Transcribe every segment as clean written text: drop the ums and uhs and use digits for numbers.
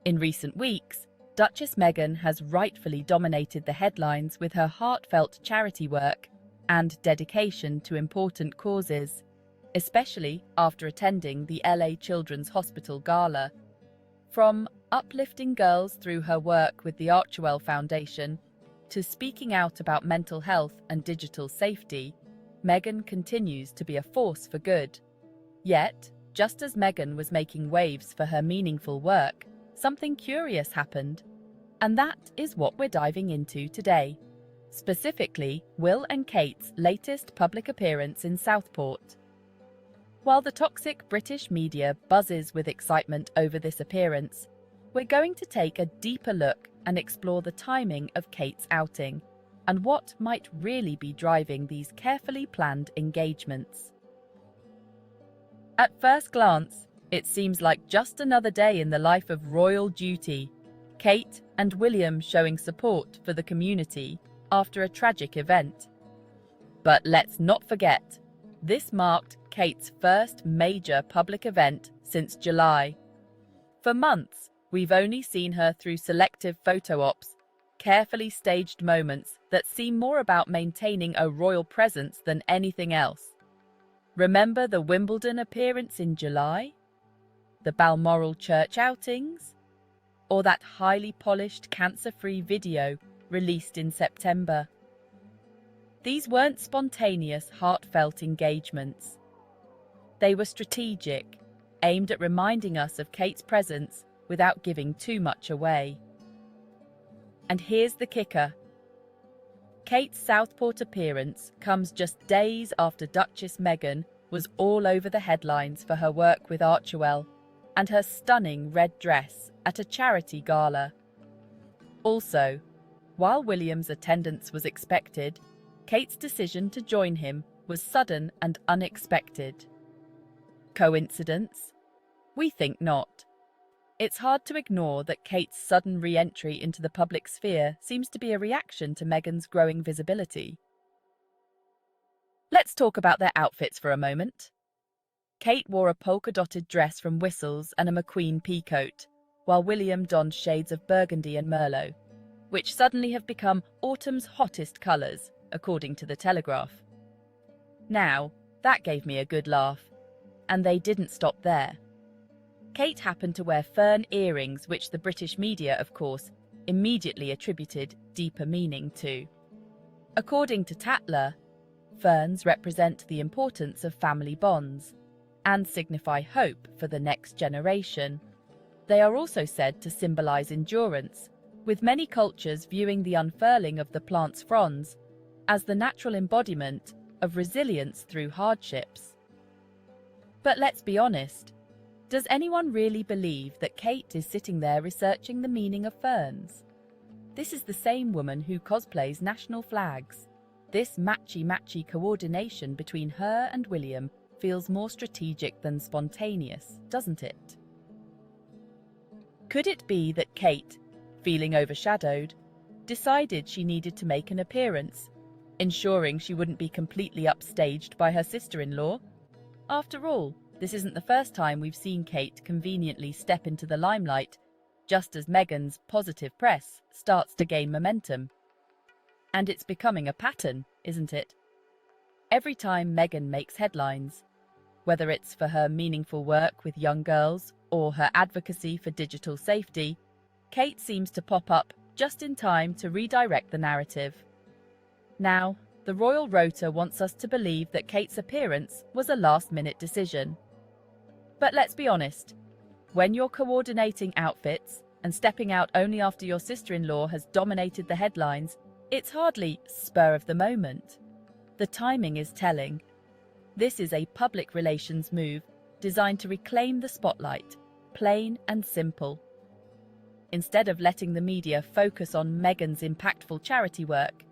In recent weeks, Duchess Meghan has rightfully dominated the headlines with her heartfelt charity work and dedication to important causes, especially after attending the LA Children's Hospital Gala. From uplifting girls through her work with the Archewell Foundation to speaking out about mental health and digital safety, Meghan continues to be a force for good. Yet, just as Meghan was making waves for her meaningful work, something curious happened. And that is what we're diving into today. Specifically, Will and Kate's latest public appearance in Southport. While the toxic British media buzzes with excitement over this appearance, we're going to take a deeper look and explore the timing of Kate's outing and what might really be driving these carefully planned engagements. At first glance, it seems like just another day in the life of royal duty. Kate and William showing support for the community after a tragic event. But let's not forget, this marked Kate's first major public event since July. For months, we've only seen her through selective photo ops, carefully staged moments that seem more about maintaining a royal presence than anything else. Remember the Wimbledon appearance in July? The Balmoral church outings? Or that highly polished cancer-free video released in September? These weren't spontaneous, heartfelt engagements. They were strategic, aimed at reminding us of Kate's presence without giving too much away. And here's the kicker. Kate's Southport appearance comes just days after Duchess Meghan was all over the headlines for her work with Archewell and her stunning red dress at a charity gala. Also, while William's attendance was expected, Kate's decision to join him was sudden and unexpected. Coincidence? We think not. It's hard to ignore that Kate's sudden re-entry into the public sphere seems to be a reaction to Meghan's growing visibility. Let's talk about their outfits for a moment. Kate wore a polka-dotted dress from Whistles and a McQueen peacoat, while William donned shades of burgundy and merlot, which suddenly have become autumn's hottest colours, according to The Telegraph. Now, that gave me a good laugh. And they didn't stop there. Kate happened to wear fern earrings, which the British media, of course, immediately attributed deeper meaning to. According to Tatler, ferns represent the importance of family bonds and signify hope for the next generation. They are also said to symbolize endurance, with many cultures viewing the unfurling of the plant's fronds as the natural embodiment of resilience through hardships. But let's be honest, does anyone really believe that Kate is sitting there researching the meaning of ferns? This is the same woman who cosplays national flags. This matchy-matchy coordination between her and William feels more strategic than spontaneous, doesn't it? Could it be that Kate, feeling overshadowed, decided she needed to make an appearance, ensuring she wouldn't be completely upstaged by her sister-in-law? After all, this isn't the first time we've seen Kate conveniently step into the limelight, just as Meghan's positive press starts to gain momentum. And it's becoming a pattern, isn't it? Every time Meghan makes headlines, whether it's for her meaningful work with young girls or her advocacy for digital safety, Kate seems to pop up just in time to redirect the narrative. Now, the Royal Rota wants us to believe that Kate's appearance was a last-minute decision. But let's be honest, when you're coordinating outfits and stepping out only after your sister-in-law has dominated the headlines, it's hardly spur of the moment. The timing is telling. This is a public relations move designed to reclaim the spotlight, plain and simple. Instead of letting the media focus on Meghan's impactful charity work,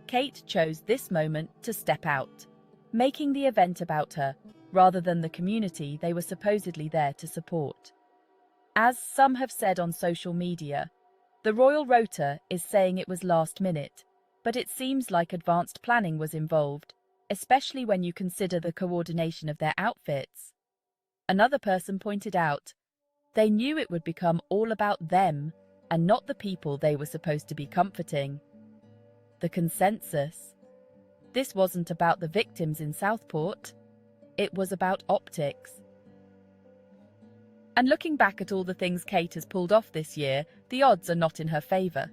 Kate chose this moment to step out, making the event about her rather than the community they were supposedly there to support. As some have said on social media, the Royal Rota is saying it was last minute, but it seems like advanced planning was involved, especially when you consider the coordination of their outfits. Another person pointed out, They knew it would become all about them and not the people they were supposed to be comforting. The consensus. This wasn't about the victims in Southport. It was about optics. And looking back at all the things Kate has pulled off this year, the odds are not in her favour.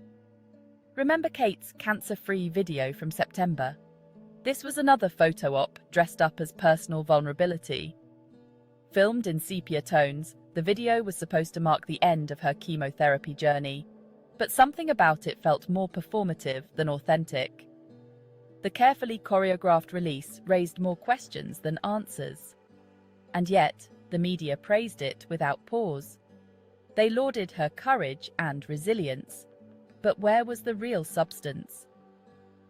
Remember Kate's cancer-free video from September? This was another photo op dressed up as personal vulnerability. Filmed in sepia tones, the video was supposed to mark the end of her chemotherapy journey, but something about it felt more performative than authentic. The carefully choreographed release raised more questions than answers. And yet, the media praised it without pause. They lauded her courage and resilience. But where was the real substance?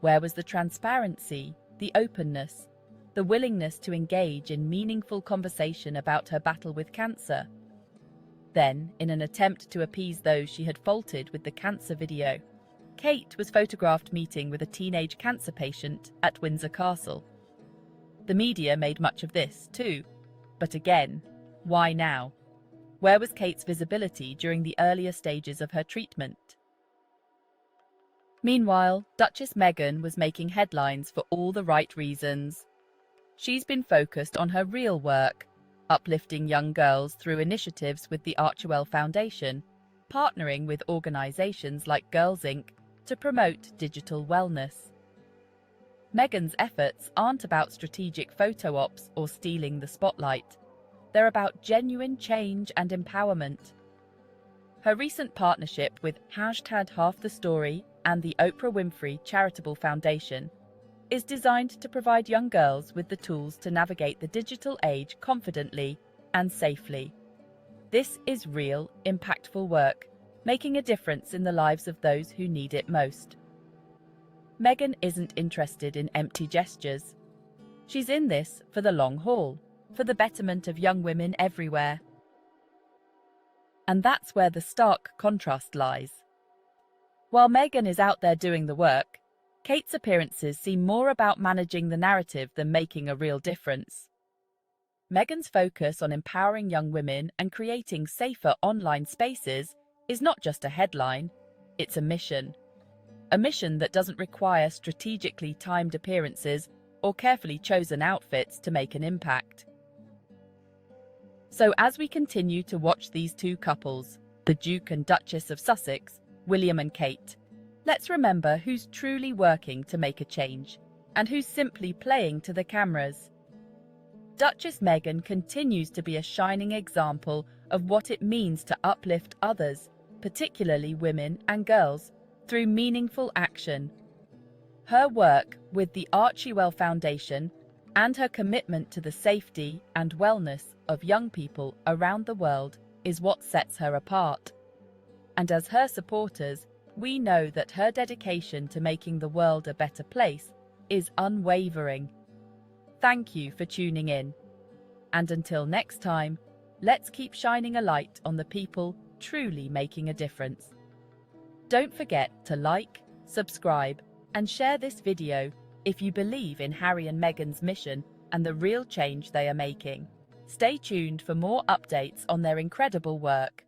Where was the transparency, the openness, the willingness to engage in meaningful conversation about her battle with cancer? Then, in an attempt to appease those she had faulted with the cancer video, Kate was photographed meeting with a teenage cancer patient at Windsor Castle. The media made much of this, too. But again, why now? Where was Kate's visibility during the earlier stages of her treatment? Meanwhile, Duchess Meghan was making headlines for all the right reasons. She's been focused on her real work, uplifting young girls through initiatives with the Archewell Foundation, partnering with organisations like Girls Inc. to promote digital wellness. Meghan's efforts aren't about strategic photo ops or stealing the spotlight. They're about genuine change and empowerment. Her recent partnership with #HalfTheStory and the Oprah Winfrey Charitable Foundation is designed to provide young girls with the tools to navigate the digital age confidently and safely. This is real, impactful work, making a difference in the lives of those who need it most. Meghan isn't interested in empty gestures. She's in this for the long haul, for the betterment of young women everywhere. And that's where the stark contrast lies. While Meghan is out there doing the work, Kate's appearances seem more about managing the narrative than making a real difference. Meghan's focus on empowering young women and creating safer online spaces is not just a headline, it's a mission. A mission that doesn't require strategically timed appearances or carefully chosen outfits to make an impact. So as we continue to watch these two couples, the Duke and Duchess of Sussex, William and Kate, let's remember who's truly working to make a change and who's simply playing to the cameras. Duchess Meghan continues to be a shining example of what it means to uplift others, particularly women and girls, through meaningful action. Her work with the Archewell Foundation and her commitment to the safety and wellness of young people around the world is what sets her apart. And as her supporters, we know that her dedication to making the world a better place is unwavering. Thank you for tuning in. And until next time, let's keep shining a light on the people truly making a difference. Don't forget to like, subscribe, and share this video if you believe in Harry and Meghan's mission and the real change they are making. Stay tuned for more updates on their incredible work.